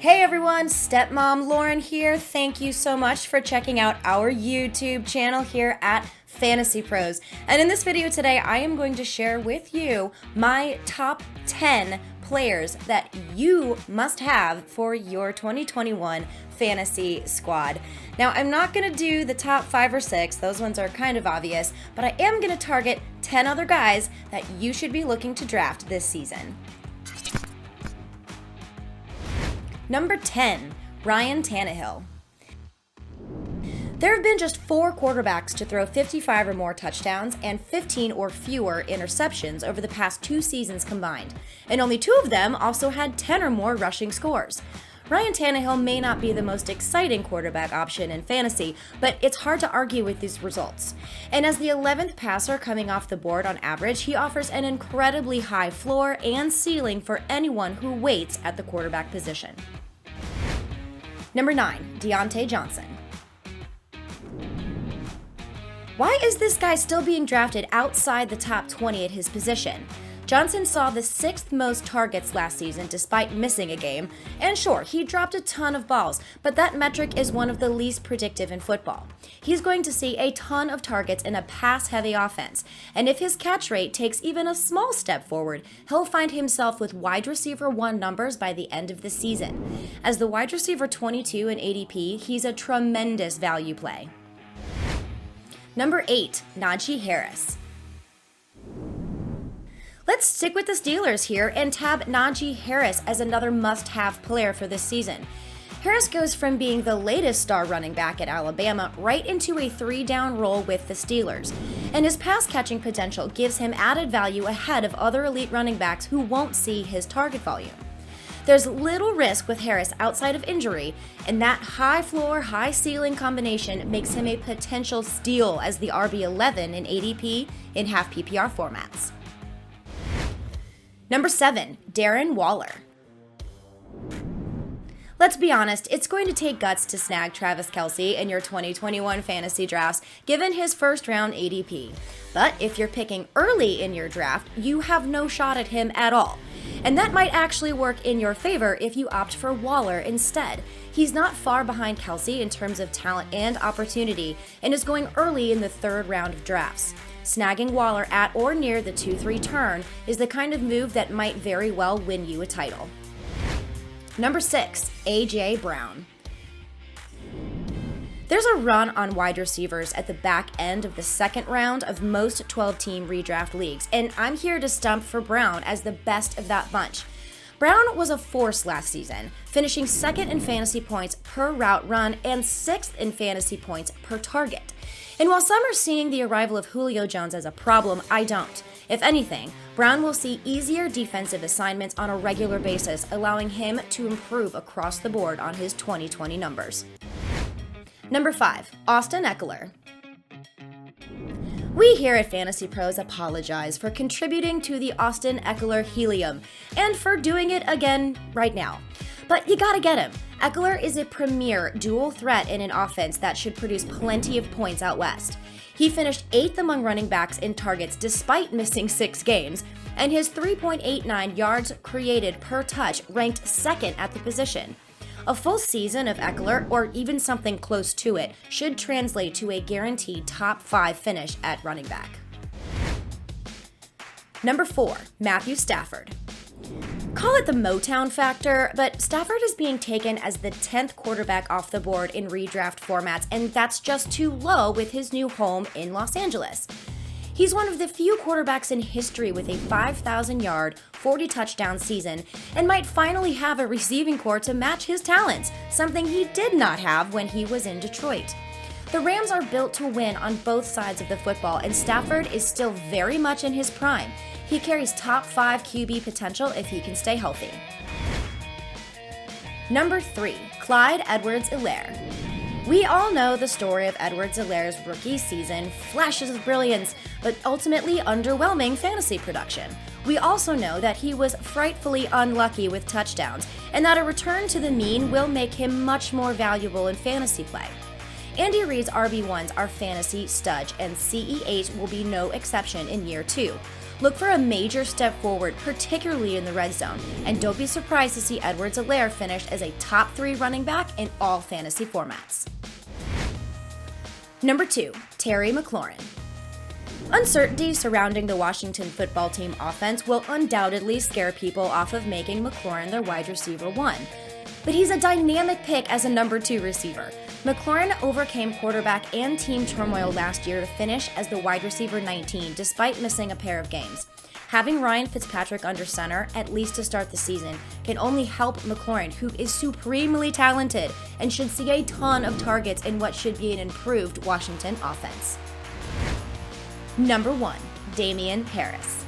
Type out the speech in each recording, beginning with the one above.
Hey everyone, Stepmom Lauren here. Thank you so much for checking out our YouTube channel here at FantasyPros. And in this video today, I am going to share with you my top 10 players that you must have for your 2021 fantasy squad. Now, I'm not going to do the top 5 or 6, those ones are kind of obvious, but I am going to target 10 other guys that you should be looking to draft this season. Number 10, Ryan Tannehill. There have been just 4 quarterbacks to throw 55 or more touchdowns and 15 or fewer interceptions over the past 2 seasons combined, and only 2 of them also had 10 or more rushing scores. Ryan Tannehill may not be the most exciting quarterback option in fantasy, but it's hard to argue with these results. And as the 11th passer coming off the board on average, he offers an incredibly high floor and ceiling for anyone who waits at the quarterback position. Number 9, DIONTAE Johnson. Why is this guy still being drafted outside the top 20 at his position? Johnson saw the 6th most targets last season despite missing a game, and sure, he dropped a ton of balls, but that metric is one of the least predictive in football. He's going to see a ton of targets in a pass-heavy offense, and if his catch rate takes even a small step forward, he'll find himself with wide receiver 1 numbers by the end of the season. As the wide receiver 22 in ADP, he's a tremendous value play. Number 8, Najee Harris. Let's stick with the Steelers here and tab Najee Harris as another must-have player for this season. Harris goes from being the latest star running back at Alabama right into a 3-down role with the Steelers, and his pass-catching potential gives him added value ahead of other elite running backs who won't see his target volume. There's little risk with Harris outside of injury, and that high-floor, high-ceiling combination makes him a potential steal as the RB11 in ADP in half PPR formats. Number 7, Darren Waller. Let's be honest, it's going to take guts to snag Travis Kelce in your 2021 fantasy drafts, given his first-round ADP. But if you're picking early in your draft, you have no shot at him at all. And that might actually work in your favor if you opt for Waller instead. He's not far behind Kelce in terms of talent and opportunity, and is going early in the 3rd round of drafts. Snagging Waller at or near the 2-3 turn is the kind of move that might very well win you a title. Number 6, A.J. Brown. There's a run on wide receivers at the back end of the 2nd round of most 12-team redraft leagues, and I'm here to stump for Brown as the best of that bunch. Brown was a force last season, finishing 2nd in fantasy points per route run and 6th in fantasy points per target. And while some are seeing the arrival of Julio Jones as a problem, I don't. If anything, Brown will see easier defensive assignments on a regular basis, allowing him to improve across the board on his 2020 numbers. Number 5, Austin Ekeler. We here at Fantasy Pros apologize for contributing to the Austin Ekeler helium, and for doing it again right now. But you gotta get him. Ekeler is a premier dual threat in an offense that should produce plenty of points out west. He finished 8th among running backs in targets despite missing 6 games, and his 3.89 yards created per touch ranked 2nd at the position. A full season of Ekeler, or even something close to it, should translate to a guaranteed top 5 finish at running back. Number 4, Matthew Stafford. Call it the Motown factor, but Stafford is being taken as the 10th quarterback off the board in redraft formats, and that's just too low with his new home in Los Angeles. He's one of the few quarterbacks in history with a 5,000-yard, 40-touchdown season, and might finally have a receiving corps to match his talents, something he did not have when he was in Detroit. The Rams are built to win on both sides of the football, and Stafford is still very much in his prime. He carries top 5 QB potential if he can stay healthy. Number 3, Clyde Edwards-Helaire. We all know the story of Edwards-Helaire's rookie season, flashes of brilliance, but ultimately underwhelming fantasy production. We also know that he was frightfully unlucky with touchdowns, and that a return to the mean will make him much more valuable in fantasy play. Andy Reid's RB1s are fantasy studs, and CEH will be no exception in year 2. Look for a major step forward, particularly in the red zone, and don't be surprised to see Edwards-Helaire finish as a top 3 running back in all fantasy formats. Number 2, Terry McLaurin. Uncertainty surrounding the Washington football team offense will undoubtedly scare people off of making McLaurin their wide receiver 1. But he's a dynamic pick as a number 2 receiver. McLaurin overcame quarterback and team turmoil last year to finish as the wide receiver 19 despite missing a pair of games. Having Ryan Fitzpatrick under center, at least to start the season, can only help McLaurin, who is supremely talented and should see a ton of targets in what should be an improved Washington offense. Number 1, Damien Harris.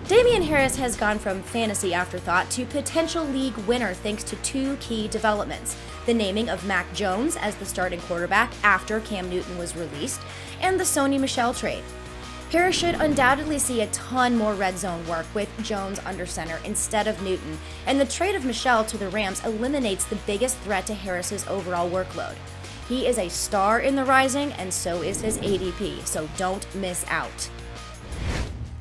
Damien Harris has gone from fantasy afterthought to potential league winner thanks to 2 key developments: the naming of Mac Jones as the starting quarterback after Cam Newton was released, and the Sony Michel trade. Harris should undoubtedly see a ton more red zone work with Jones under center instead of Newton, and the trade of Michel to the Rams eliminates the biggest threat to Harris's overall workload. He is a star in the Rising, and so is his ADP, so don't miss out.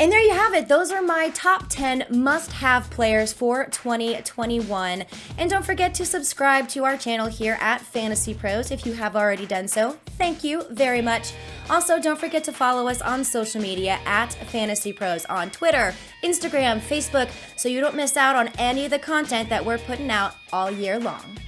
And there you have it. Those are my top 10 must-have players for 2021. And don't forget to subscribe to our channel here at Fantasy Pros if you have already done so. Thank you very much. Also, don't forget to follow us on social media at Fantasy Pros on Twitter, Instagram, Facebook, so you don't miss out on any of the content that we're putting out all year long.